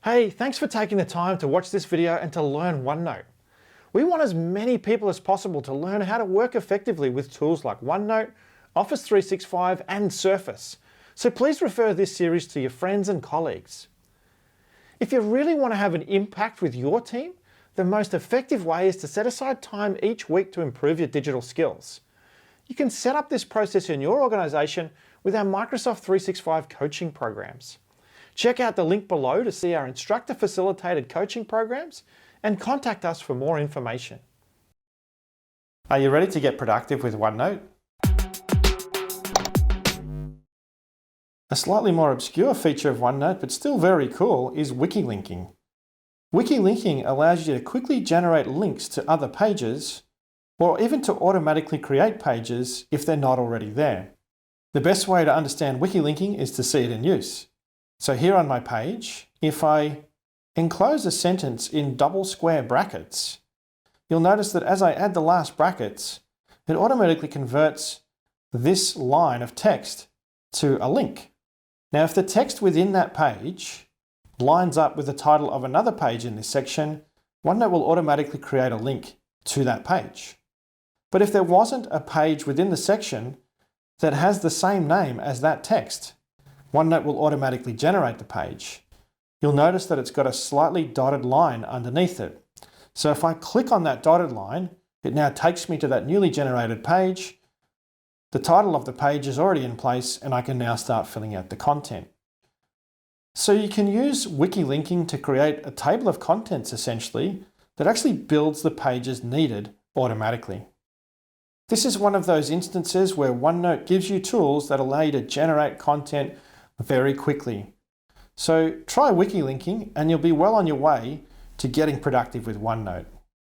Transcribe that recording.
Hey, thanks for taking the time to watch this video and to learn OneNote. We want as many people as possible to learn how to work effectively with tools like OneNote, Office 365 and Surface. So please refer this series to your friends and colleagues. If you really want to have an impact with your team, the most effective way is to set aside time each week to improve your digital skills. You can set up this process in your organization with our Microsoft 365 coaching programs. Check out the link below to see our instructor-facilitated coaching programs and contact us for more information. Are you ready to get productive with OneNote? A slightly more obscure feature of OneNote, but still very cool, is Wiki linking. Wiki linking allows you to quickly generate links to other pages, or even to automatically create pages if they're not already there. The best way to understand Wiki linking is to see it in use. So here on my page, if I enclose a sentence in double square brackets, you'll notice that as I add the last brackets, it automatically converts this line of text to a link. Now, if the text within that page lines up with the title of another page in this section, OneNote will automatically create a link to that page. But if there wasn't a page within the section that has the same name as that text, OneNote will automatically generate the page. You'll notice that it's got a slightly dotted line underneath it. So if I click on that dotted line, it now takes me to that newly generated page. The title of the page is already in place and I can now start filling out the content. So you can use Wiki linking to create a table of contents essentially that actually builds the pages needed automatically. This is one of those instances where OneNote gives you tools that allow you to generate content very quickly. So try Wiki linking and you'll be well on your way to getting productive with OneNote.